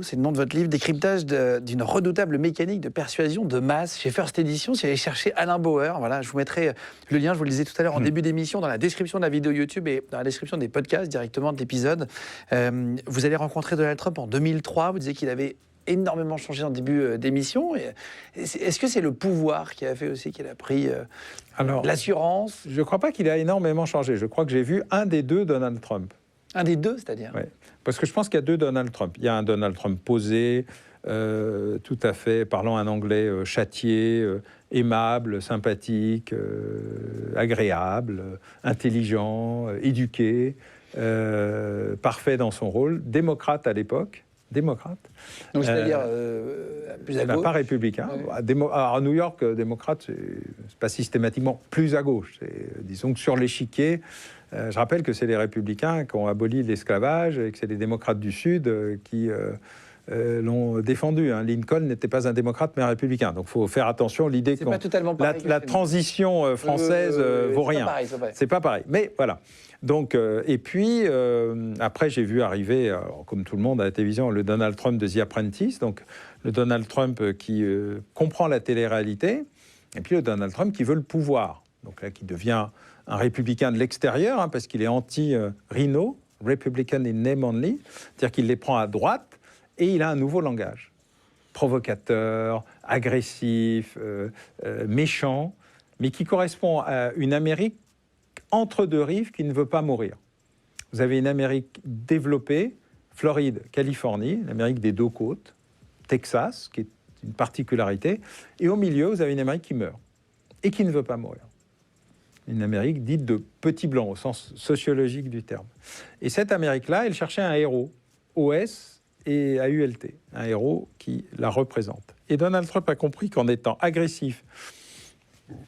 C'est le nom de votre livre, Décryptage d'une redoutable mécanique de persuasion de masse chez First Edition. Si vous allez chercher Alain Bauer, voilà, je vous mettrai le lien, je vous le disais tout à l'heure en début d'émission, dans la description de la vidéo YouTube et dans la description des podcasts directement de l'épisode. Vous allez rencontrer Donald Trump en 2003. Vous disiez qu'il avait énormément changé en début d'émission. Est-ce que c'est le pouvoir qui a fait aussi qu'il a pris l'assurance? Je ne crois pas qu'il a énormément changé. Je crois que j'ai vu un des deux Donald Trump. Un des deux, c'est-à-dire? Oui. Parce que je pense qu'il y a deux Donald Trump. Il y a un Donald Trump posé, tout à fait, parlant un anglais châtié, aimable, sympathique, agréable, intelligent, éduqué, parfait dans son rôle, démocrate à l'époque. Démocrate. Donc c'est-à-dire plus à gauche? Pas républicain. Ouais. À New York, démocrate, c'est pas systématiquement plus à gauche. Disons que sur l'échiquier, je rappelle que c'est les républicains qui ont aboli l'esclavage et que c'est les démocrates du Sud qui l'ont défendu. Hein. Lincoln n'était pas un démocrate mais un républicain. Donc il faut faire attention. L'idée que la transition française vaut rien. C'est pas pareil. Mais voilà. Donc, et puis, après, j'ai vu arriver, comme tout le monde à la télévision, le Donald Trump de The Apprentice, donc le Donald Trump qui comprend la télé-réalité, et puis le Donald Trump qui veut le pouvoir. Donc là, qui devient un républicain de l'extérieur, hein, parce qu'il est anti-Rhino, Republican in name only, c'est-à-dire qu'il les prend à droite, et il a un nouveau langage. Provocateur, agressif, méchant, mais qui correspond à une Amérique entre deux rives qui ne veut pas mourir. Vous avez une Amérique développée, Floride, Californie, l'Amérique des deux côtes, Texas, qui est une particularité, et au milieu, vous avez une Amérique qui meurt et qui ne veut pas mourir. Une Amérique dite de petits blancs, au sens sociologique du terme. Et cette Amérique-là, elle cherchait un héros, OS et AULT, un héros qui la représente. Et Donald Trump a compris qu'en étant agressif,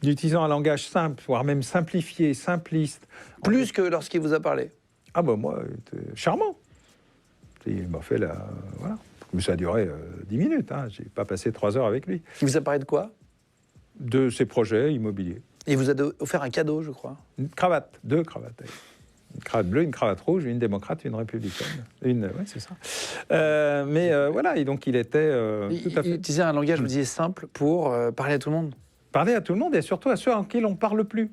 d'utilisant un langage simple, voire même simplifié, simpliste. Plus que lorsqu'il vous a parlé? Ah ben moi, charmant. Il m'a fait la... Voilà. Mais ça a duré 10 minutes, hein. Je n'ai pas passé 3 heures avec lui. Il vous a parlé de quoi? De ses projets immobiliers. Et il vous a offert un cadeau, je crois. Une cravate, 2 cravates. Une cravate bleue, une cravate rouge, une démocrate, une républicaine. Oui, c'est ça. Voilà, et donc il était tout à fait... Il utilisait un langage, vous disiez, simple pour parler à tout le monde. Parler à tout le monde et surtout à ceux en qui l'on ne parle plus.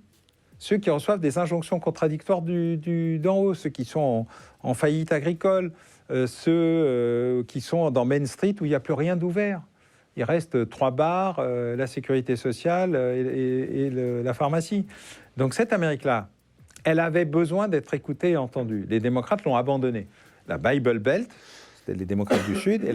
Ceux qui reçoivent des injonctions contradictoires d'en haut, ceux qui sont en faillite agricole, ceux qui sont dans Main Street où il n'y a plus rien d'ouvert. Il reste 3 bars, la sécurité sociale et la pharmacie. Donc cette Amérique-là, elle avait besoin d'être écoutée et entendue. Les démocrates l'ont abandonnée. La Bible Belt, c'était les démocrates du Sud, et